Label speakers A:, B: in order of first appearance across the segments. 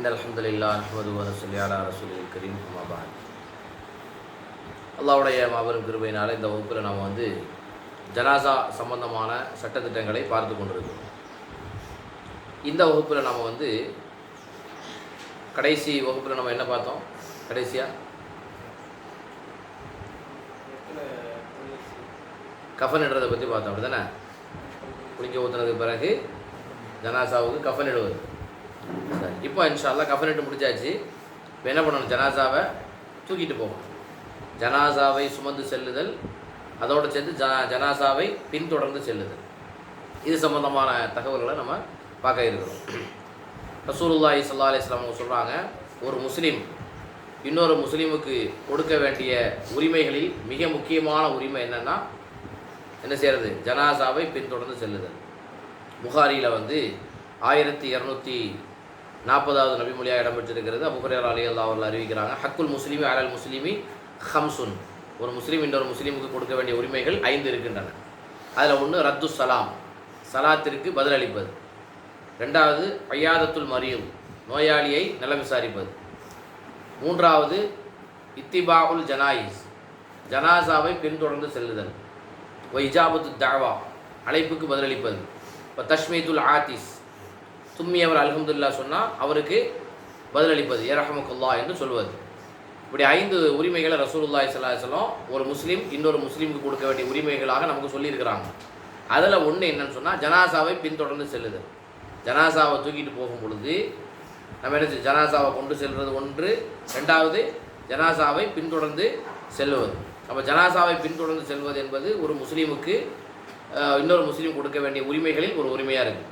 A: அல்ஹம்துலில்லாஹ் நஹ்மதுஹு வ நுஸல்லி அலா ரசூலில் கரீம் அம்மா பஅத். அல்லாஹ்வுடைய மாபெரும் கிருபையினால் இந்த வகுப்பில் நாம் ஜனாசா சம்பந்தமான சட்டத்திட்டங்களை பார்த்து கொண்டிருக்கிறோம். இந்த வகுப்பில் நாம் கடைசி வகுப்பில் நம்ம என்ன பார்த்தோம்? கடைசியாக கஃனிடுறதை பற்றி பார்த்தோம், அப்படி தானே? குளிக்க ஊற்றுனதுக்கு பிறகு ஜனாசாவுக்கு கஃன் இடுவது. சரி, இப்போ இன்ஷா அல்லாஹ் கஃனிட்டு முடிச்சாச்சு. இப்போ என்ன பண்ணணும்? ஜனாசாவை தூக்கிட்டு போகணும். ஜனாசாவை சுமந்து செல்லுதல், அதோடு சேர்த்து ஜனாசாவை பின்தொடர்ந்து செல்லுதல், இது சம்பந்தமான தகவல்களை நம்ம பார்க்க இருக்கிறோம். ரசூலுல்லாஹி ஸல்லல்லாஹு அலைஹி வஸல்லம் அவங்க சொல்கிறாங்க, ஒரு முஸ்லீம் இன்னொரு முஸ்லீமுக்கு கொடுக்க வேண்டிய உரிமைகளில் மிக முக்கியமான உரிமை என்னென்னா என்ன செய்கிறது? ஜனாசாவை பின்தொடர்ந்து செல்லுதல். புகாரியில் 1240வது நபிமொழியாக இடம்பெற்றிருக்கிறது. அபூ ஹுரைரா ரலியல்லாஹு அன்ஹு அறிவிக்கிறாங்க, ஹக்குல் முஸ்லிமி அலல் முஸ்லிமி ஹம்சுன். ஒரு முஸ்லீம் இன்னொரு முஸ்லீமுக்கு கொடுக்க வேண்டிய உரிமைகள் 5 இருக்கின்றன. அதில் ஒன்று ரத்து சலாம், சலாத்திற்கு பதிலளிப்பது. 2வது ஐயாதத்துல் மரீம், நோயாளியை நலம் விசாரிப்பது. 3வது இத்திபாவுல் ஜனாயிஸ், ஜனாசாவை பின்தொடர்ந்து செல்லுதல். இஜாபத்து தாவா, அழைப்புக்கு பதிலளிப்பது. இப்போ தஷ்மீத்துல் ஆத்திஸ், தும்மியவர் அல்ஹம்துலில்லாஹ் சொன்னால் அவருக்கு பதிலளிப்பது, யர்ஹமுக்கல்லாஹ் என்று சொல்வது. இப்படி 5 உரிமைகளை ரசூலுல்லாஹி ஸல்லல்லாஹு அலைஹி வஸல்லம் ஒரு முஸ்லீம் இன்னொரு முஸ்லீமுக்கு கொடுக்க வேண்டிய உரிமைகளாக நமக்கு சொல்லியிருக்கிறாங்க. அதில் ஒன்று என்னன்னு சொன்னால் ஜனாசாவை பின்தொடர்ந்து செல்லுதல். ஜனாசாவை தூக்கிட்டு போகும் பொழுது நம்ம என்ன, ஜனாசாவை கொண்டு செல்வது ஒன்று, 2வது ஜனாசாவை பின்தொடர்ந்து செல்வது. அப்போ ஜனாசாவை பின்தொடர்ந்து செல்வது என்பது ஒரு முஸ்லீமுக்கு இன்னொரு முஸ்லீம் கொடுக்க வேண்டிய உரிமைகளில் ஒரு உரிமையாக இருக்குது.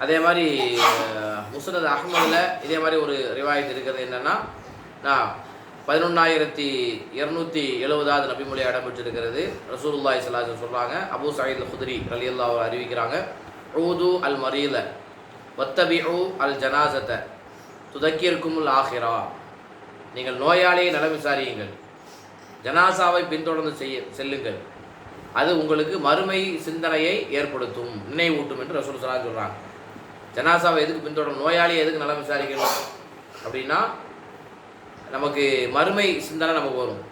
A: அதே மாதிரி முஸ்னத் அஹ்மதில் இதே மாதிரி ஒரு ரிவாயத் இருக்கிறது. என்னென்னா, 11270வது நபிமொழியாக இடம்பெற்றிருக்கிறது. ரசூலுல்லாஹி ஸல்லல்லாஹு அலைஹி வஸல்லம் சொல்கிறாங்க, அபூ சயீத் அல் குத்ரி ரலியல்லாஹு அன்ஹு அறிவிக்கிறாங்க, ஊது அல் மரீத வத்தபிஉ அல் ஜனாஸத துதக்கிருக்குமுல் ஆஹிரா. நீங்கள் நோயாளியை நலம் விசாரியுங்கள், ஜனாசாவை பின்தொடர்ந்து செல்லுங்கள், அது உங்களுக்கு மறுமை சிந்தனையை ஏற்படுத்தும், நினைவூட்டும் என்று ரசூல் ஸல்லல்லாஹு அலைஹி வஸல்லம் சொல்கிறாங்க. ஜனாசாவை எதுக்கு பின்தொடரும்? நோயாளியை எதுக்கு நலம் விசாரிக்கணும் அப்படின்னா, நமக்கு மறுமை சிந்தனை நமக்கு வரும்.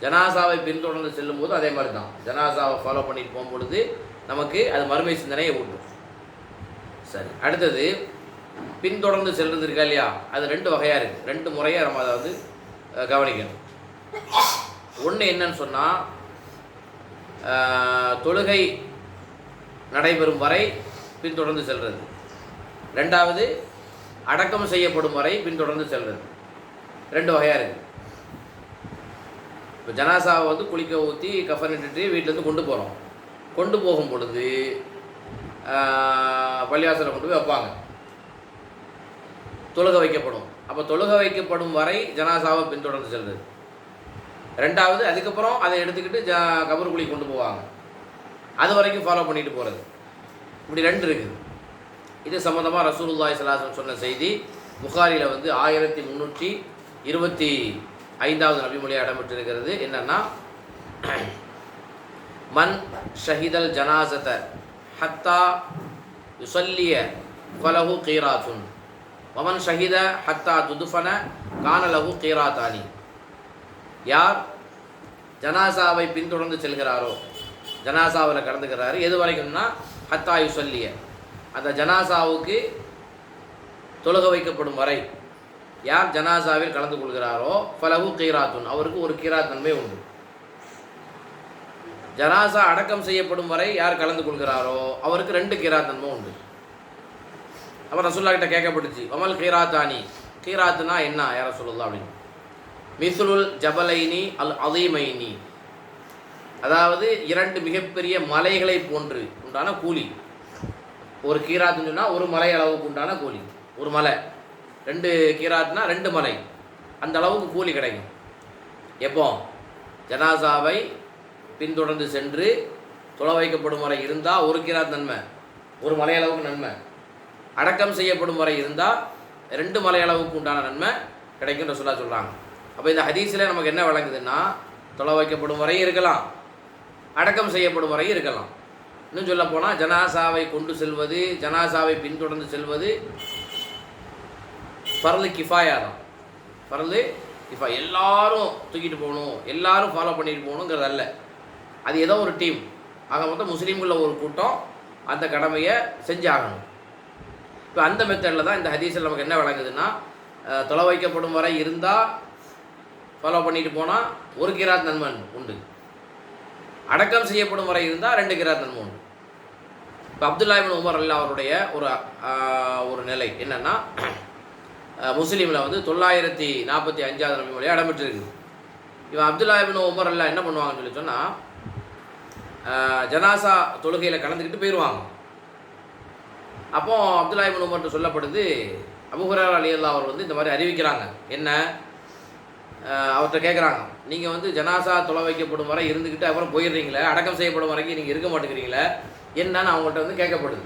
A: ஜனாசாவை பின்தொடர்ந்து செல்லும்போது அதே மாதிரி தான், ஜனாசாவை ஃபாலோ பண்ணிட்டு போகும்பொழுது நமக்கு அது மறுமை சிந்தனையை ஊட்டும். சரி, அடுத்தது பின்தொடர்ந்து செல்வது இருக்கா இல்லையா, அது 2 வகையாக இருக்குது. 2 முறையாக நம்ம அதை கவனிக்கணும். ஒன்று என்னன்னு சொன்னால், தொழுகை நடைபெறும் வரை பின்தொடர்ந்து செல்வது. 2வது அடக்கம் செய்யப்படும் வரை பின்தொடர்ந்து செல்வது. 2 வகையாக இருக்குது. இப்போ ஜனாசாவை குளிக்க ஊற்றி கஃனிட்டு வீட்டிலேருந்து கொண்டு போகிறோம். கொண்டு போகும் பொழுது பள்ளிவாசலை கொண்டு போய் வைப்பாங்க, தொழுக வைக்கப்படும். அப்போ தொழுக வைக்கப்படும் வரை ஜனாசாவை பின்தொடர்ந்து செல்வது. 2வது அதுக்கப்புறம் அதை எடுத்துக்கிட்டு கபருக்குழி கொண்டு போவாங்க, அது வரைக்கும் ஃபாலோ பண்ணிட்டு போகிறது. இப்படி 2 இருக்குது. இது சம்மந்தமாக ரசூலுல்லாஹி ஸல்லல்லாஹு அலைஹி வஸல்லம் சொன்ன செய்தி புகாரியில் 1325வது நபிமொழியாக இடம்பெற்றிருக்கிறது. என்னென்னா, மன் ஷஹிதல் ஜனாஸத ஹத்தா யுஸல்லிய ஃபலஹு கீராத்துன் வமன் ஷஹித ஹத்தா துதுஃபன கான லஹு கீராத்தானி. யார் ஜனாசாவை பின்தொடர்ந்து செல்கிறாரோ, ஜனாசாவில் கலந்துக்கிறாரு, எது வரைக்கும்னா ஹத்தா யுஸல்லிய, அந்த ஜனாசாவுக்கு தொழுக வைக்கப்படும் வரை யார் ஜனாசாவில் கலந்து கொள்கிறாரோ ஃபலஹு கீராத்துன், அவருக்கு ஒரு கீராத் நன்மை உண்டு. ஜனாசா அடக்கம் செய்யப்படும் வரை யார் கலந்து கொள்கிறாரோ அவருக்கு 2 கீராத் நன்மை உண்டு. அப்போ ரசூலுல்லாஹ் கிட்ட கேட்கப்பட்டுச்சு, வமல் கீராத்தானி, கீராத்துனா என்ன யார் ரசூலுல்லாஹ் அப்படின்னு. மிஸ்லுல் ஜபலைனி அல் அதீமைனி, அதாவது 2 மிகப்பெரிய மலைகளை போன்று உண்டான கூலி. ஒரு கீராத்துன்னு சொன்னால் ஒரு மலை அளவுக்கு உண்டான கூலி. ஒரு மலை, 2 கீராத்னா 2 மலை, அந்த அளவுக்கு கூலி கிடைக்கும். எப்போ? ஜனாசாவை பின்தொடர்ந்து சென்று தொலை வைக்கப்படும் வரை இருந்தால் 1 கீராத் நன்மை, ஒரு மலை அளவுக்கு நன்மை. அடக்கம் செய்யப்படும் வரை இருந்தால் 2 மலை அளவுக்கு உண்டான நன்மை கிடைக்கும் ரசூலுல்லாஹ் சொல்கிறாங்க. அப்போ இந்த ஹதீஸில் நமக்கு என்ன வழங்குதுன்னா, தொலை வைக்கப்படும் வரை இருக்கலாம், அடக்கம் செய்யப்படும் வரை இருக்கலாம். இன்னும் சொல்ல போனால் ஜனாசாவை கொண்டு செல்வது, ஜனாசாவை பின்தொடர்ந்து செல்வது ஃபர்லு கிஃபாயா தான். ஃபர்லு கிஃபா, எல்லாரும் தூக்கிட்டு போகணும், எல்லாரும் ஃபாலோ பண்ணிட்டு போகணுங்கிறது அல்ல. அது ஏதோ ஒரு டீம், ஆக மொத்தம் முஸ்லீம்களில் ஒரு கூட்டம் அந்த கடமையை செஞ்சாகணும். இப்போ அந்த மெத்தடில் தான் இந்த ஹதீஸில் நமக்கு என்ன வழங்குதுன்னா, தொலை வைக்கப்படும் வரை இருந்தால் ஃபாலோ பண்ணிட்டு போனால் 1 கிராத் நன்மை உண்டு, அடக்கம் செய்யப்படும் வரை இருந்தால் 2 கிராத் நன்மை உண்டு. இப்போ அப்துல்லா இப்னு உமர் அல்லா அவருடைய ஒரு நிலை என்னென்னா, முஸ்லீமில் வந்து 945 நபி மொழியாக இடம்பெற்றிருக்கு. இவன் அப்துல்லா இப்னு உமர் அல்லா என்ன பண்ணுவாங்கன்னு சொல்லி சொன்னால், ஜனாசா தொழுகையில் கலந்துக்கிட்டு போயிடுவாங்க. அப்போ அப்துல்லா இப்னு உமர்கிட்ட சொல்லப்படுது, அபூ ஹுரைரா ரலியல்லாஹு அவர் வந்து இந்த மாதிரி அறிவிக்கிறாங்க. என்ன, அவர்கிட்ட கேட்குறாங்க, நீங்கள் வந்து ஜனாசா தொலை வைக்கப்படும் வரை இருந்துக்கிட்டு அப்புறம் போயிடுறீங்களே, அடக்கம் செய்யப்படும் வரைக்கும் நீங்கள் இருக்க மாட்டேங்கிறீங்களே என்னன்னு அவங்கள்ட்ட வந்து கேட்கப்படுது.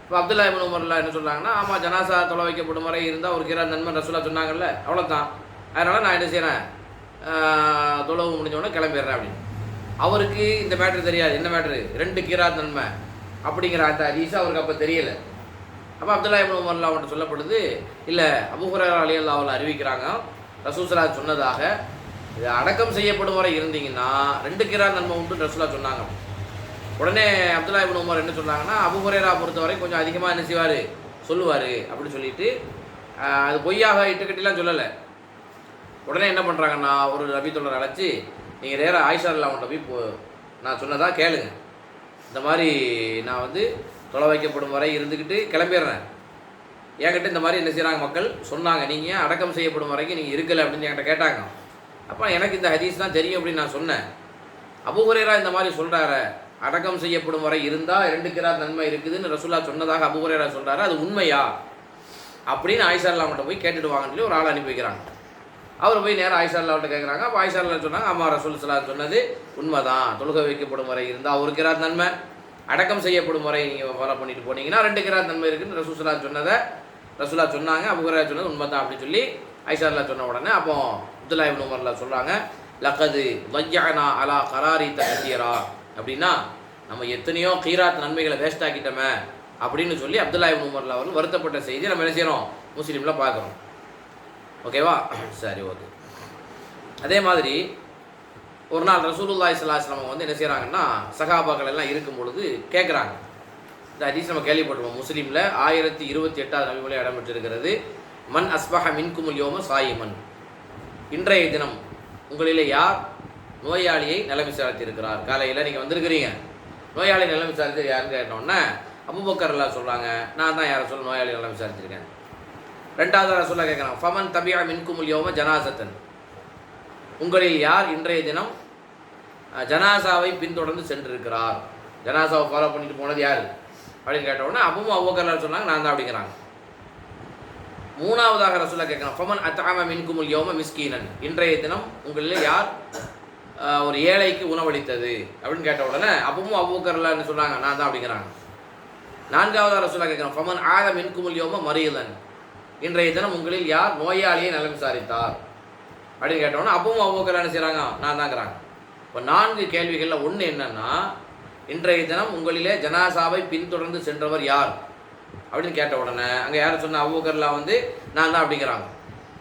A: இப்போ அப்துல்லா இப்னு உமர்லாம் என்ன சொல்கிறாங்கன்னா, ஆமாம் ஜனாசா தொலை வைக்கப்படும் வரை இருந்தால் 1 கிராத் நன்மை ரசூலா சொன்னாங்கல்ல, அவ்வளோதான், அதனால் நான் என்ன செய்கிறேன், தொழுவு முடிஞ்சோடனே கிளம்பிடுறேன் அப்படின்னு. அவருக்கு இந்த மேட்ரு தெரியாது. என்ன மேட்ரு, 2 கிராத் நன்மை அப்படிங்கிற அந்த ஹதீஸ் அவருக்கு அப்போ தெரியலை. அப்போ அப்துல்லா இப்னு உமர்லாம் அவன்கிட்ட சொல்லப்படுது, இல்லை அபூ ஹுரைரா ரலியல்லாஹு அன்ஹு அறிவிக்கிறாங்க, ரசூலுல்லாஹ் சொன்னதாக, இது அடக்கம் செய்யப்படும் வரை இருந்தீங்கன்னா 2 கிராத் நன்மை உண்டு ரசூலுல்லாஹ் சொன்னாங்க. உடனே அப்துல்லா இப்னு உமர் என்ன சொன்னாங்கன்னா, அபூ ஹுரைரா பொறுத்தவரை கொஞ்சம் அதிகமாக என்ன செய்வார், சொல்லுவார் அப்படின்னு சொல்லிட்டு, அது பொய்யாக இட்டுக்கட்டிலாம் சொல்லலை. உடனே என்ன பண்ணுறாங்கன்னா, ஒரு நபி தோழரை அழைச்சி, நீங்கள் நேராக ஆயிஷா ரலியல்லாஹு அன்ஹா போய் நான் சொன்னதாக கேளுங்க, இந்த மாதிரி நான் வந்து தொலை வைக்கப்படும் வரை இருந்துக்கிட்டு கிளம்பிடுறேன், என்கிட்ட இந்த மாதிரி என்ன செய்கிறாங்க மக்கள் சொன்னாங்க, நீங்கள் ஏன் அடக்கம் செய்யப்படும் வரைக்கும் நீங்கள் இருக்கலை அப்படின்னு என்கிட்ட கேட்டாங்க. அப்போ எனக்கு இந்த ஹதீஸ் தான் தெரியும் அப்படின்னு நான் சொன்னேன். அபூ ஹுரைரா இந்த மாதிரி சொல்கிறாரு, அடக்கம் செய்யப்படும் வரை இருந்தால் 2 கிராத் நன்மை இருக்குதுன்னு ரசூலுல்லாஹ் சொன்னதாக அபூ ஹுரைரா சொல்கிறாரு, அது உண்மையா அப்படின்னு ஆயிஷா ரலியல்லாஹு அன்ஹா போய் கேட்டுட்டு வாங்கன்னு சொல்லி ஒரு ஆள் அனுப்பி வைக்கிறாங்க. அவர் போய் நேராக ஆயிஷா ரலியல்லாஹு அன்ஹா கேட்குறாங்க. அப்போ ஆயிஷா ரலியல்லாஹு சொன்னாங்க, ஆமாம் ரசூலுல்லாஹ் ஸல்லல்லாஹு அலைஹி வஸல்லம் சொன்னது உண்மைதான், தொழுகை வைக்கப்படும் வரை இருந்தால் 1 கிராத் நன்மை, அடக்கம் செய்யப்படும் வரை நீங்கள் ஃபாலோ பண்ணிட்டு போனீங்கன்னா 2 கிராத் நன்மை இருக்குன்னு ரசூலுல்லாஹ் சொன்னதை ரசூலுல்லாஹ் சொன்னாங்க, அபூ ஹுரைரா சொன்னது உண்மை தான் அப்படின்னு சொல்லி ஆயிஷா ரலியல்லாஹு சொன்ன உடனே அப்போ அப்துல்லா இப்னு உமர்லாம் சொல்கிறாங்க, லக்கது ضيعنا على قراريط كثيرا, அப்படின்னா நம்ம எத்தனையோ கீராத் நன்மைகளை வேஸ்ட் ஆக்கிட்டோமே அப்படின்னு சொல்லி அப்துல்லா இப்னு உமர்ல அவர்கள் வருத்தப்பட்ட செய்தி நம்ம என்ன செய்கிறோம், முஸ்லீமில் பார்க்குறோம். ஓகேவா, சரி, ஓகே. அதே மாதிரி ஒரு நாள் ரசூலுல்லாஹி ஸல்லல்லாஹு அலைஹி வஸல்லம் வந்து என்ன செய்கிறாங்கன்னா, சஹாபாக்கள் எல்லாம் இருக்கும் பொழுது கேட்குறாங்க. இந்த ஹதீஸ் நம்ம கேள்விப்பட்டிருப்போம், முஸ்லீமில் 1028 நபி மொழி இடம்பெற்றிருக்கிறது. மன் அஸ்பஹ மின்குமுல் யௌம சாயிமன், இன்றைய தினம் உங்களிலே யார் நோயாளியை நலம் விசாரித்திருக்கிறார். காலையில் நீங்கள் வந்திருக்கிறீங்க, நோயாளி நலம் விசாரித்து யாருன்னு கேட்டோன்னே அபூபக்கர் எல்லாம் சொல்கிறாங்க, நான் தான் யாரை சொல்ல நோயாளி நலம் விசாரிச்சிருக்கேன். ரெண்டாவது சொல்ல கேட்குறாங்க, ஃபமன் தபியா மின்குமுல் யௌம ஜனாசத்தன், உங்களில் யார் இன்றைய தினம் ஜனாசாவை பின்தொடர்ந்து சென்றிருக்கிறார், ஜனாசாவை ஃபாலோ பண்ணிட்டு போனது யார் அப்படின்னு கேட்டோன்னே அபூபக்கர் சொன்னாங்க, நான் தான் அப்படிங்கிறாங்க. மூணாவதாக ரசூலுல்லாஹ் கேட்குறாங்க, ஃபமன் அத்அம மின்குமுல் யௌம மிஸ்கீனன், இன்றைய தினம் உங்களில் யார் ஒரு ஏழைக்கு உணவளித்தது அப்படின்னு கேட்ட உடனே அபூபக்கர் என்ன சொன்னாங்க, நான் தான் அப்படிங்கிறாங்க. நான்காவதாக ரசூலுல்லாஹ் கேட்குறாங்க, ஃபமன் ஆத மின்குமுல் யௌம மரீதன், இன்றைய தினம் உங்களில் யார் நோயாளியை நலம் விசாரித்தார் அப்படின்னு கேட்டோன்னா அபூபக்கர் என்ன செய்கிறாங்க, நான் தாங்கிறாங்க. இப்போ 4 கேள்விகளில் ஒன்று என்னன்னா, இன்றைய தினம் உங்களிலே ஜனாசாவை பின்தொடர்ந்து சென்றவர் யார் அப்படின்னு கேட்ட உடனே அங்கே யார் சொன்ன அபூபக்கர்லாம் வந்து நான் தான் அப்படிங்கிறாங்க.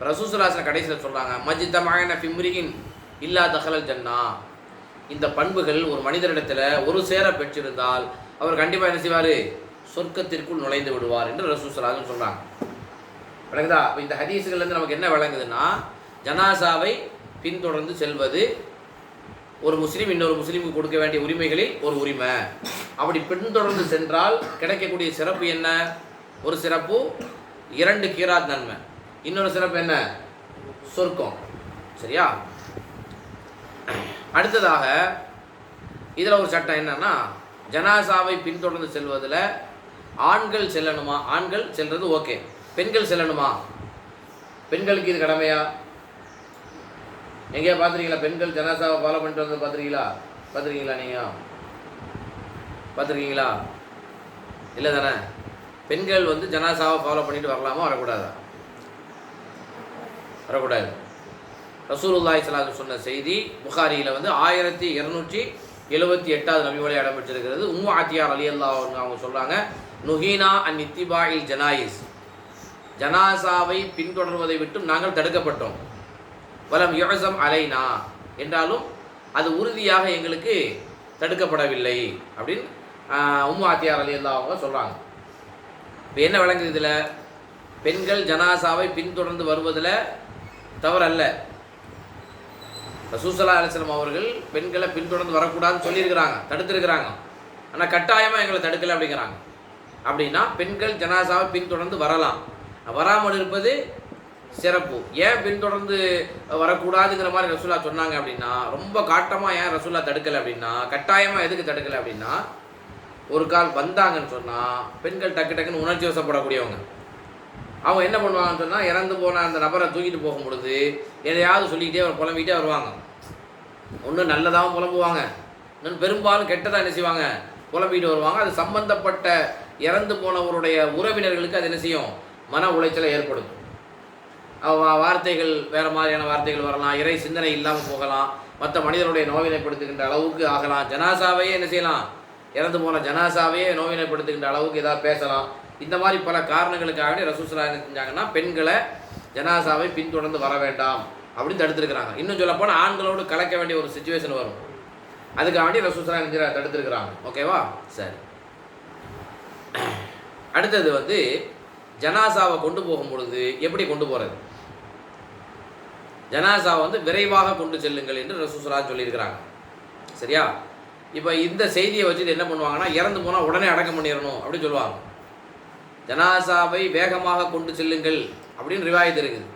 A: ரசூலுல்லாஹி ஸல்லல்லாஹு அலைஹி வஸல்லம் கடைசியில் சொல்கிறாங்க, மஜ்தமஅன ஃபிம்ரியின் இல்லா தஹலல் ஜன்னா, இந்த பண்புகள் ஒரு மனிதரிடத்தில் ஒரு சேர பெற்றிருந்தால் அவர் கண்டிப்பாக என்ன செய்வார், சொர்க்கத்திற்குள் நுழைந்து விடுவார் என்று ரசூலுல்லாஹி ஸல்லல்லாஹு அலைஹி வஸல்லம் சொல்கிறாங்க. விளங்குதா? அப்போ இந்த ஹதீஸுகள்லேருந்து நமக்கு என்ன விளங்குதுன்னா, ஜனாசாவை பின்தொடர்ந்து செல்வது ஒரு முஸ்லீம் இன்னொரு முஸ்லீமுக்கு கொடுக்க வேண்டிய உரிமைகளில் ஒரு உரிமை. அப்படி பின்தொடர்ந்து சென்றால் கிடைக்கக்கூடிய சிறப்பு என்ன, ஒரு சிறப்பு 2 கிராத் நன்மை, இன்னொரு சிறப்பு என்ன, சொர்க்கம். சரியா? அடுத்ததாக இதில் ஒரு சட்டம் என்னன்னா, ஜனாசாவை பின்தொடர்ந்து செல்வதில் ஆண்கள் செல்லணுமா, ஆண்கள் செல்வது ஓகே, பெண்கள் செல்லணுமா, பெண்களுக்கு இது கடமையா? எங்கேயா பார்த்துருக்கீங்களா பெண்கள் ஜனாசாவை ஃபாலோ பண்ணிட்டு வந்து பார்த்துருக்கீங்களா நீங்கள் பார்த்துருக்கீங்களா? இல்லை தானே? பெண்கள் வந்து ஜனாசாவை ஃபாலோ பண்ணிட்டு வரலாமா, வரக்கூடாதா? வரக்கூடாது. ரசூலுல்லாஹி ஸல்லல்லாஹு அலைஹி வஸல்லம் சொன்ன செய்தி புகாரியில் வந்து 1278 நபி மொழி இடம்பெற்றிருக்கிறது. உம்மு ஆத்தியா ரலியல்லாஹு அன்ஹா அவங்க சொல்கிறாங்க, நுஹீனா அன் இத்திபாஇல் ஜனாயிஸ், ஜனாசாவை பின்தொடர்வதை விட்டும் நாங்கள் தடுக்கப்பட்டோம். வலம் யுஅஸம் அலைனா என்றாலும் அது உறுதியாக எங்களுக்கு தடுக்கப்படவில்லை அப்படின்னு உம்மு ஆத்தியார் ரலியல்லாஹு அவங்க சொல்கிறாங்க. இப்போ என்ன விளங்குது இதில்? பெண்கள் ஜனாசாவை பின்தொடர்ந்து வருவதில் தவறல்ல. ரசூல் ஸல்லல்லாஹு அலைஹி வஸல்லம் அவர்கள் பெண்களை பின்தொடர்ந்து வரக்கூடாதுன்னு சொல்லியிருக்கிறாங்க, தடுத்துருக்கிறாங்க. ஆனால் கட்டாயமாக எங்களை தடுக்கலை அப்படிங்கிறாங்க. அப்படின்னா பெண்கள் ஜனாசாவை பின்தொடர்ந்து வரலாம், வராமல் இருப்பது சிறப்பு. ஏன் பின்தொடர்ந்து வரக்கூடாதுங்கிற மாதிரி ரசூலா சொன்னாங்க அப்படின்னா, ரொம்ப காட்டமாக ஏன் ரசூலா தடுக்கலை அப்படின்னா, கட்டாயமாக எதுக்கு தடுக்கலை அப்படின்னா, ஒரு கால் வந்தாங்கன்னு சொன்னால் பெண்கள் டக்கு டக்குன்னு உணர்ச்சி வசப்படக்கூடியவங்க. அவங்க என்ன பண்ணுவாங்கன்னு சொன்னால், இறந்து போன அந்த நபரை தூக்கிட்டு போகும் பொழுது எதையாவது சொல்லிக்கிட்டே புலம்பிக்கிட்டே வருவாங்க. ஒன்று நல்லதாகவும் புலம்புவாங்க, இன்னும் பெரும்பாலும் கெட்டதாக என்ன செய்வாங்க, புலம்பிக்கிட்டு வருவாங்க. அது சம்பந்தப்பட்ட இறந்து போனவருடைய உறவினர்களுக்கு அது என்ன செய்யும், மன உளைச்சலை ஏற்படுத்தும். வார்த்தைகள் வேறு மாதிரியான வார்த்தைகள் வரலாம், இறை சிந்தனை இல்லாமல் போகலாம், மற்ற மனிதனுடைய நோவினைப்படுத்துகின்ற அளவுக்கு ஆகலாம். ஜனாசாவையே என்ன செய்யலாம், இறந்து போன ஜனாசாவையே நோவினைப்படுத்துகின்ற அளவுக்கு ஏதாவது பேசலாம். இந்த மாதிரி பல காரணங்களுக்காக ரசூல் ஸல்லல்லாஹு அலைஹி வஸல்லம் என்ன செஞ்சாங்கன்னா, பெண்களை ஜனாசாவை பின்தொடர்ந்து வர வேண்டாம் அப்படின்னு தடுத்துருக்கிறாங்க. இன்னும் சொல்லப்போனால் ஆண்களோடு கலக்க வேண்டிய ஒரு சுச்சுவேஷன் வரும், அதுக்காக வேண்டி ரசூல் ஸல்லல்லாஹு அலைஹி வஸல்லம் தடுத்துருக்கிறாங்க. ஓகேவா? சரி. அடுத்தது ஜனாசாவை கொண்டு போகும் பொழுது எப்படி கொண்டு போகிறது? ஜனாசாவை விரைவாக கொண்டு செல்லுங்கள் என்று ரசூல் ஸல்லல்லாஹு அலைஹி வஸல்லம் சொல்லியிருக்கிறாங்க. சரியா? இப்போ இந்த செய்தியை வச்சுட்டு என்ன பண்ணுவாங்கன்னா, இறந்து போனால் உடனே அடக்கம் பண்ணிடணும் அப்படின்னு சொல்லுவாங்க. ஜனாசாவை வேகமாக கொண்டு செல்லுங்கள் அப்படின்னு ரிவாயத்து இருக்குது.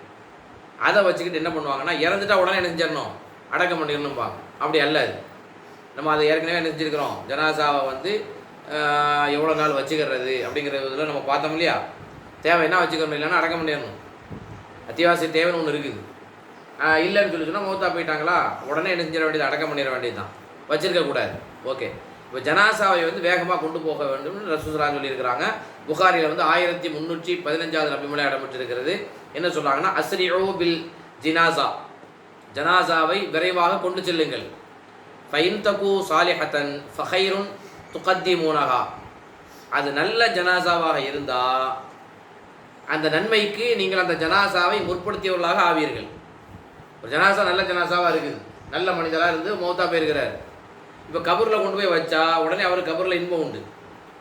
A: அதை வச்சுக்கிட்டு என்ன பண்ணுவாங்கன்னா, இறந்துட்டா உடனே என்ன செஞ்சிடணும், அடக்கம் பண்ணிடணும்பாங்க. அப்படி அல்ல. அது நம்ம அதை ஏற்கனவே என்ன செஞ்சுருக்கிறோம், ஜனாசாவை எவ்வளோ நாள் வச்சுக்கிறது அப்படிங்கிறதுல நம்ம பார்த்தோம் இல்லையா? தேவை என்ன வச்சுக்கணும், இல்லைன்னா அடக்கம் பண்ணிடணும். அத்தியாவசிய தேவைன்னு ஒன்று இருக்குது. இல்லைன்னு சொல்லி சொன்னால் மௌத்தா போயிட்டாங்களா, உடனே என்ன செஞ்சிட வேண்டியது, அடக்கம் பண்ணிட வேண்டியது தான், வச்சிருக்கக்கூடாது. ஓகே. இப்போ ஜனாசாவை வேகமாக கொண்டு போக வேண்டும்னு ரசூல் ஸல்லல்லாஹு சொல்லியிருக்கிறாங்க. புகாரியில் 1315 நபிமொழி இடம்பெற்றிருக்கிறது. என்ன சொல்கிறாங்கன்னா, அஸ்ரிஉ பில் ஜினாசா, ஜனாசாவை விரைவாக கொண்டு செல்லுங்கள். ஃபைன் தகு சாலிஹத்தன் ஃபஹைருன் துகத்திமூனஹா, அது நல்ல ஜனாசாவாக இருந்தால் அந்த நன்மைக்கு நீங்கள் அந்த ஜனாசாவை முற்படுத்தியவர்களாக ஆவீர்கள். ஒரு ஜனாசா நல்ல ஜனாசாவாக இருக்குது, நல்ல மனிதராக இருந்து மௌத்தா போயிருக்கிறார். இப்போ கபூரில் கொண்டு போய் வச்சா உடனே அவர் கபூரில் இன்பம் உண்டு,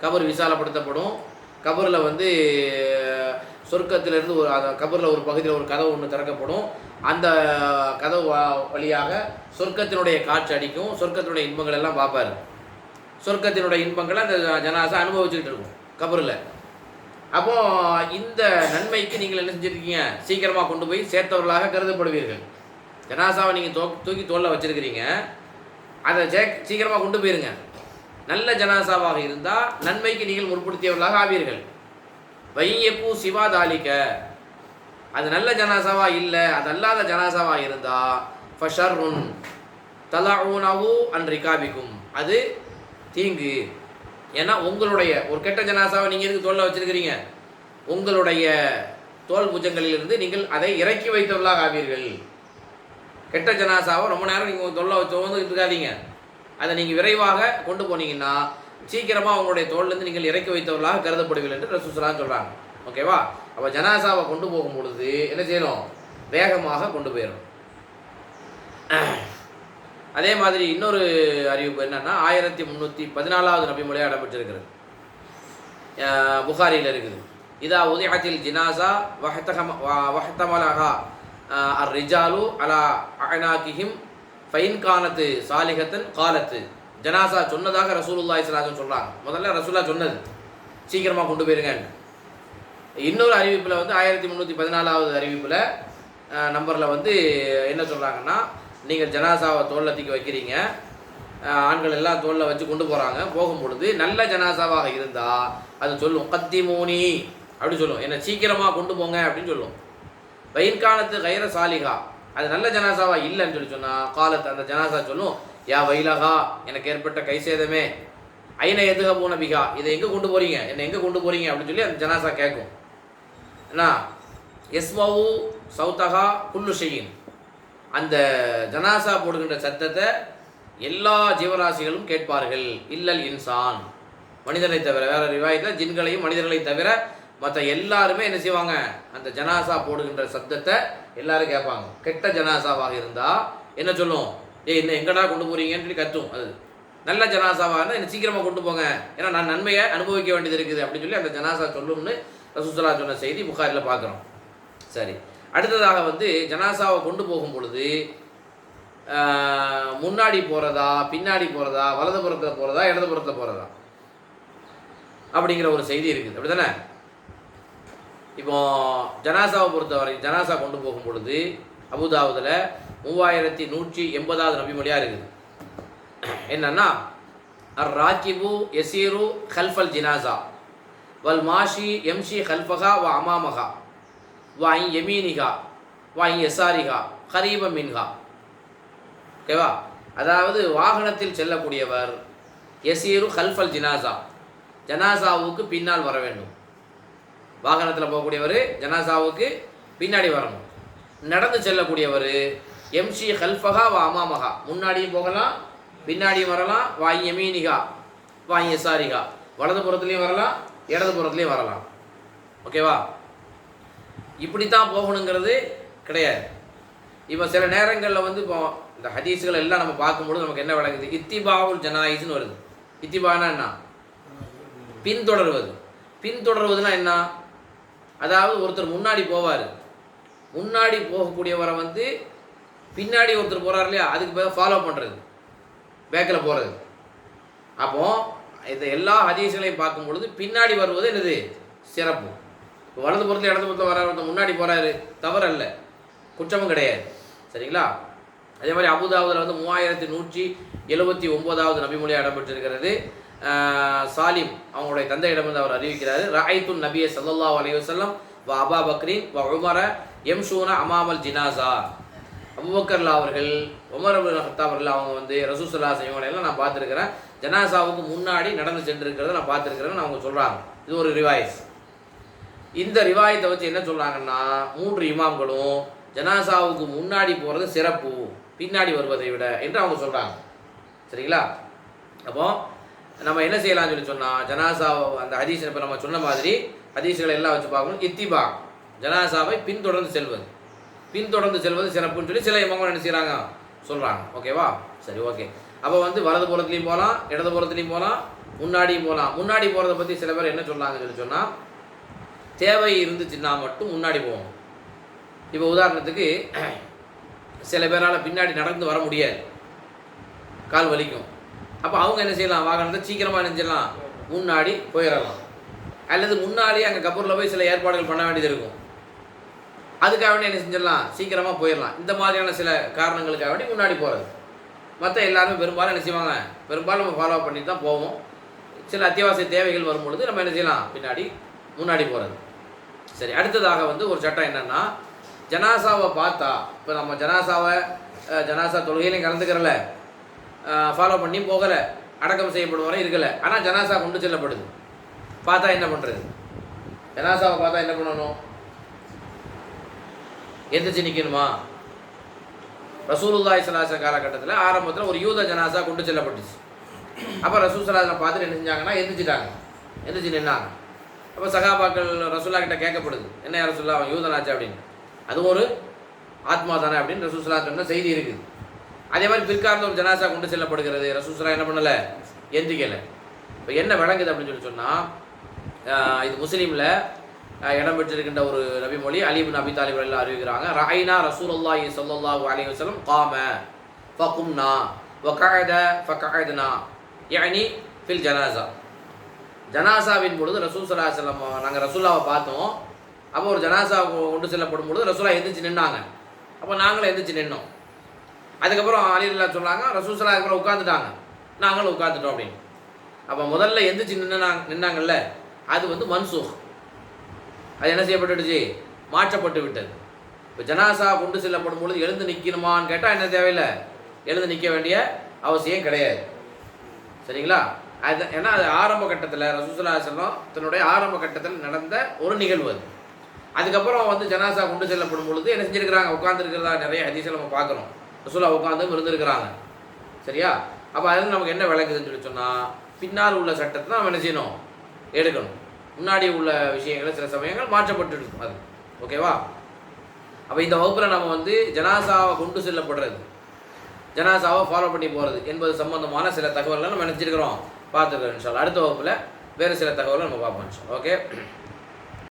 A: கபூர் விசாலப்படுத்தப்படும். கபூரில் சொர்க்கத்திலிருந்து கபூரில் ஒரு பகுதியில் ஒரு கதவு ஒன்று திறக்கப்படும். அந்த கதவு வழியாக சொர்க்கத்தினுடைய காற்று அடிக்கும், சொர்க்கத்தினுடைய இன்பங்கள் எல்லாம் பார்ப்பார். சொர்க்கத்தினுடைய இன்பங்களை அந்த ஜனாசா அனுபவிச்சுக்கிட்டு இருக்கும் கபூரில். அப்போது இந்த நன்மைக்கு நீங்கள் என்ன செஞ்சுருக்கீங்க, சீக்கிரமாக கொண்டு போய் சேர்த்தவர்களாக கருதப்படுவீர்கள். ஜனாசாவை நீங்கள் தூக்கி தோளில் வச்சுருக்கிறீங்க, அதை சீக்கிரமாக கொண்டு போயிருங்க. நல்ல ஜனாசாவாக இருந்தால் நன்மைக்கு நீங்கள் முற்படுத்தியவர்களாக ஆவீர்கள். வையப்பூ சிவாதாலிக்க, அது நல்ல ஜனாசாவாக இல்லை, அது அல்லாத ஜனாசாவாக இருந்தால் ஃபஷர்ருன் தலஊனவு அன் ரிகாபிக்கும், அது தீங்கு. ஏன்னா உங்களுடைய ஒரு கெட்ட ஜனாசாவை நீங்கள் எதுக்கு தோளில் வச்சுருக்கிறீங்க, உங்களுடைய தோல் புஜங்களிலிருந்து நீங்கள் அதை இறக்கி வைத்தவர்களாக ஆவீர்கள். கெட்ட ஜனாசாவை ரொம்ப நேரம் நீங்கள் தோளில் வச்சு இருக்காதீங்க, அதை நீங்கள் விரைவாக கொண்டு போனீங்கன்னா சீக்கிரமாக உங்களுடைய தோல்லேருந்து நீங்கள் இறக்கி வைத்தவர்களாக கருதப்படுவீர்கள் என்று ரசூல் ஸல்லல்லாஹு அலைஹி வஸல்லம் சொல்கிறாங்க. ஓகேவா? அப்போ ஜனாசாவை கொண்டு போகும் பொழுது என்ன செய்யணும், வேகமாக கொண்டு போயிடணும். அதே மாதிரி இன்னொரு அறிவிப்பு என்னன்னா, 1314 நபிமொழியாக இடம்பெற்றிருக்கிறது, புகாரியில் இருக்குது. இதா உதிஅத்தில் ஜினாசா வஹ்தமலஹா அர் ரிஜாலு அலா அனாகிஹிம் ஃபைன் கானத்து சாலிஹத்தன் காலத்து, ஜனாசா சொன்னதாக ரசூலுல்லாஹி ஸல்லல்லாஹு அலைஹி வஸல்லம் சொல்கிறாங்க. முதல்ல ரசூலா சொன்னது சீக்கிரமாக கொண்டு போயிருங்க. இன்னொரு அறிவிப்பில் 1314 அறிவிப்பில் நம்பரில் என்ன சொல்கிறாங்கன்னா, நீங்கள் ஜனாசாவை தோளில் தூக்கி வைக்கிறீங்க, ஆண்கள் எல்லாம் தோளில் வச்சு கொண்டு போகிறாங்க. போகும்பொழுது நல்ல ஜனாசாவாக இருந்தால் அது சொல்லும் கத்திமூனி அப்படின்னு சொல்லும், என்னை சீக்கிரமாக கொண்டு போங்க அப்படின்னு சொல்லும். வயிற்காலத்து கைர சாலிகா, அது நல்ல ஜனாசாவா இல்லைன்னு சொல்லி சொன்னால் காலத்து அந்த ஜனாசா சொல்லும், யா வைலகா, எனக்கு ஏற்பட்ட கை சேதமே, ஐன எதுக போன பிகா, இதை எங்கே கொண்டு போகிறீங்க, என்னை எங்கே கொண்டு போகிறீங்க அப்படின்னு சொல்லி அந்த ஜனாசா கேட்கும். என்ன எஸ்மவு சவுத்தகா குல்லு ஷையின், அந்த ஜனாசா போடுகின்ற சத்தத்தை எல்லா ஜீவராசிகளும் கேட்பார்கள், இல்லல் இன்சான், மனிதனை தவிர. வேறு ரிவாயத்தில் ஜின்களையும் மனிதர்களை தவிர மற்ற எல்லாருமே என்ன செய்வாங்க, அந்த ஜனாசா போடுகின்ற சத்தத்தை எல்லாரும் கேட்பாங்க. கெட்ட ஜனாசாவாக இருந்தால் என்ன சொல்லும், என்ன எங்கடா கொண்டு போகிறீங்கன்னு சொல்லி கத்தும். அது நல்ல ஜனாசாவாக இருந்தால் என்ன சீக்கிரமாக கொண்டு போங்க, ஏன்னா நான் நன்மையை அனுபவிக்க வேண்டியது இருக்குது அப்படின்னு சொல்லி அந்த ஜனாசா சொல்லும்னு ரசூலுல்லாஹ் சொன்ன செய்தி புகாரில் பார்க்குறோம். சரி, அடுத்ததாக ஜனாசாவை கொண்டு போகும் பொழுது முன்னாடி போகிறதா பின்னாடி போகிறதா வலதுபுறத்தில் போகிறதா இடதுபுறத்தில் போகிறதா அப்படிங்கிற ஒரு செய்தி இருக்குது, அப்படி தானே? இப்போ ஜனாசாவை பொறுத்தவரை ஜனாசா கொண்டு போகும் பொழுது அபுதாவுதில் 3180வது நபிமொழியாக இருக்குது. என்னன்னா, அர் ராக்கிபு யசீரு ஹல்ஃபல் ஜினாசா வல் மாஷி எம்ஷி ஹல்ஃபஹா வ அமாமஹா வ ஐ யமீனிகா வ ஐ யசாரிகா ஹரீப மின்ஹா. ஓகேவா? அதாவது வாகனத்தில் செல்லக்கூடியவர் யசீரு ஹல்ஃபல் ஜினாசா, ஜனாசாவுக்கு பின்னால் வர வேண்டும். வாகனத்தில் போகக்கூடியவர் ஜனாசாவுக்கு பின்னாடி வரணும். நடந்து செல்லக்கூடியவர் எம்ஷி ஹல்ஃபஹா வ அமாமஹா, முன்னாடியும் போகலாம் பின்னாடியும் வரலாம். வாய் யமீனிகா வாய் யசாரிகா, வலதுபுறத்துலேயும் வரலாம் இடதுபுறத்துலேயும் வரலாம். ஓகேவா? இப்படித்தான் போகணுங்கிறது கிடையாது. இப்போ சில நேரங்களில் இப்போ இந்த ஹதீஸுகள் எல்லாம் நம்ம பார்க்கும்போது நமக்கு என்ன விளங்குது, இத்திபாவுல் ஜனாயிஸ்னு வருது. இத்திபானா என்ன? பின்தொடர்வது. பின்தொடர்வதுன்னா என்ன? அதாவது ஒருத்தர் முன்னாடி போவார், முன்னாடி போகக்கூடியவரை பின்னாடி ஒருத்தர் போகிறார் இல்லையா, அதுக்கு பேர் ஃபாலோ பண்ணுறது, பேக்கில் போகிறது. அப்போது இந்த எல்லா ஹதீஸ்களையும் பார்க்கும் பொழுது பின்னாடி வருவது என்னது சிறப்பு. இப்போ வலது புறத்தில் இடது புறத்தில் வர ஒருத்தர் முன்னாடி போகிறாரு, தவறல்ல, குற்றமும் கிடையாது. சரிங்களா? அதே மாதிரி அபுதாவுதில் 3179வது நபிமொழியாக இடம்பெற்றிருக்கிறது. சாலிம் அவங்களுடைய தந்தையிடம் அவர் அறிவிக்கிறார், ரஅய்துன் நபிய ஸல்லல்லாஹு அலைஹி வஸல்லம் வ அபா பக்ரின் வ உமர யம்ஷூன அமாமல் ஜினாசா. அபூபக்கர் அவர்கள் உமர் இப்னு கத்தாப் அவர்கள் அவங்க ரசூல் ஸல்லல்லாஹு அலைஹி வஸல்லம் எல்லாம் நான் பார்த்துருக்கிறேன், ஜனாசாவுக்கு முன்னாடி நடந்து சென்றிருக்கிறத நான் பார்த்துருக்கிறேன்னு அவங்க சொல்கிறாங்க. இது ஒரு ரிவாயஸ். இந்த ரிவாயத்தை வச்சு என்ன சொல்கிறாங்கன்னா, 3 இமாம்களும் ஜனாசாவுக்கு முன்னாடி போகிறது சிறப்பு பின்னாடி வருவதை விட என்று அவங்க சொல்கிறாங்க. சரிங்களா? அப்போது நம்ம என்ன செய்யலாம்னு சொல்லி சொன்னால், ஜனாசாவை அந்த ஹதீஸ் இப்போ நம்ம சொன்ன மாதிரி ஹதீஸ்களை எல்லாம் வச்சு பார்க்கணும். இத்திபா, ஜனாசாவை பின்தொடர்ந்து செல்வது, பின்தொடர்ந்து செல்வது சிறப்புன்னு சொல்லி சில இமாம்கள் என்ன செய்கிறாங்க சொல்கிறாங்க. ஓகேவா? சரி, ஓகே. அப்போ வலது புறத்துலையும் போகலாம் இடது புறத்துலையும் போகலாம் முன்னாடியும் போகலாம். முன்னாடி போகிறத பற்றி சில பேர் என்ன சொன்னாங்கன்னு சொல்லி சொன்னால், தேவை இருந்துச்சுன்னா மட்டும் முன்னாடி போவோம். இப்போ உதாரணத்துக்கு சில பேரால் பின்னாடி நடந்து வர முடியாது, கால் வலிக்கும். அப்போ அவங்க என்ன செய்யலாம், வாகனத்தை சீக்கிரமாக நினைச்சிடலாம், முன்னாடி போயிடலாம். அல்லது முன்னாடியே அங்கே கபூரில் போய் சில ஏற்பாடுகள் பண்ண வேண்டியது இருக்கும், அதுக்காக வேண்டி என்ன செஞ்சிடலாம், சீக்கிரமாக போயிடலாம். இந்த மாதிரியான சில காரணங்களுக்காக வேண்டி முன்னாடி போகிறது. மற்ற எல்லாருமே பெரும்பாலும் என்ன செய்வாங்க, பெரும்பாலும் நம்ம ஃபாலோ பண்ணிட்டு தான் போவோம். சில அத்தியாவசிய தேவைகள் வரும்பொழுது நம்ம என்ன செய்யலாம், முன்னாடி போகிறது. சரி, அடுத்ததாக ஒரு சட்டம் என்னென்னா, ஜனாசாவை பார்த்தா, இப்போ நம்ம ஜனாசா தொழுகையிலையும் கலந்துக்கிறல, ஃபாலோ பண்ணி போகலை, அடக்கம் செய்யப்படுவரை இருக்கலை, ஆனால் ஜனாசா கொண்டு செல்லப்படுது, பார்த்தா என்ன பண்ணுறது? ஜனாசாவை பார்த்தா என்ன பண்ணணும்? எந்திரிச்சு நிற்கணுமா? ரசூலுல்லாஹி ஸல்லல்லாஹு அலைஹி வஸல்லம் காலகட்டத்தில் ஆரம்பத்தில் ஒரு யூத ஜனாசா கொண்டு செல்லப்பட்டுச்சு. அப்போ ரசூல் ஸல்லல்லாஹு அலைஹி வஸல்லம் பார்த்துட்டு என்ன செஞ்சாங்கன்னா, எந்திரிச்சு நின்னாங்க. அப்போ சகாபாக்கள் ரசூல்லா கிட்ட கேட்கப்படுது, என்ன யார் ரசூல்லா, அவன் யூதனாச்சு அப்படின்னு. அது ஒரு ஆத்மா தானே அப்படின்னு ரசூல் ஸல்லல்லாஹு அலைஹி வஸல்லம் சொன்ன செய்தி இருக்குது. அதே மாதிரி பிற்காலத்தில் ஒரு ஜனாசா கொண்டு செல்லப்படுகிறது, ரசூல் ஸல்லல்லாஹு என்ன பண்ணலை, எந்திரிக்கலை. இப்போ என்ன விளங்குது அப்படின்னு சொன்னால், இது முஸ்லீமில் இடம்பெற்றிருக்கின்ற ஒரு நபிமொழி. அலி இப்னு அபி தாலிப் எல்லாம் அறிவிக்கிறாங்க, ரஅய்னா ரசூலுல்லாஹி ஸல்லல்லாஹு அலைஹி வஸல்லம் காம ஃபகும்னா வகஅத ஃபகஅத்னா, யானி ஃபில் ஜனாசா. ஜனாசாவின் பொழுது ரசூல் ஸல்லல்லாஹு அலைஹி வஸல்லம் நாங்கள் ரசூல்லாவை பார்த்தோம். அப்போ ஒரு ஜனாசா கொண்டு செல்லப்படும் பொழுது ரசூலா எந்திரிச்சு நின்னாங்க, அப்போ நாங்களும் எந்திரிச்சு நின்னோம். அதுக்கப்புறம் அலி ரலியல்லாஹு சொன்னாங்க, ரசூல் ஸல்லல்லாஹு அலைஹி வஸல்லம் உட்காந்துட்டாங்க, நாங்களும் உட்காந்துட்டோம் அப்படின்னு. அப்போ முதல்ல எந்திரிச்சு நின்னாங்கல்ல, அது மன்சூக், அது என்ன செய்யப்பட்டுடுச்சு, மாற்றப்பட்டு விட்டது. இப்போ ஜனாசா கொண்டு செல்லப்படும் பொழுது எழுந்து நிற்கணுமான்னு கேட்டால் என்ன தேவையில்லை, எழுந்து நிற்க வேண்டிய அவசியம் கிடையாது. சரிங்களா? அது ஏன்னா அது ஆரம்ப கட்டத்தில் ரசூல் ஸல்லல்லாஹு அலைஹி வஸல்லம் தன்னுடைய ஆரம்ப கட்டத்தில் நடந்த ஒரு நிகழ்வு அது. அதுக்கப்புறம் ஜனாசா கொண்டு செல்லப்படும் பொழுது என்ன செஞ்சுருக்கிறாங்க, உட்காந்துருக்கிறதா நிறைய ஹதீஸில் நம்ம பார்க்குறோம், ரசூலா உட்காந்தும் இருந்திருக்கிறாங்க. சரியா? அப்போ அதில் நமக்கு என்ன விளக்குதுன்னு சொல்லி சொன்னால், பின்னால் உள்ள சட்டத்தை நம்ம என்ன செய்யணும், எடுக்கணும். முன்னாடி உள்ள விஷயங்கள் சில சமயங்கள் மாற்றப்பட்டு இருக்கும் அது. ஓகேவா? அப்போ இந்த வகுப்பில் நம்ம வந்து ஜனாசாவை கொண்டு செல்லப்படுறது, ஜனாசாவை ஃபாலோ பண்ணி போகிறது என்பது சம்பந்தமான சில தகவல்களை நம்ம நினச்சிருக்கிறோம், பார்த்துருக்கோம். இன்ஷா அல்லாஹ் அடுத்த வகுப்பில் வேறு சில தகவலை நம்ம பார்ப்போம். இன்ஷா அல்லாஹ். ஓகே.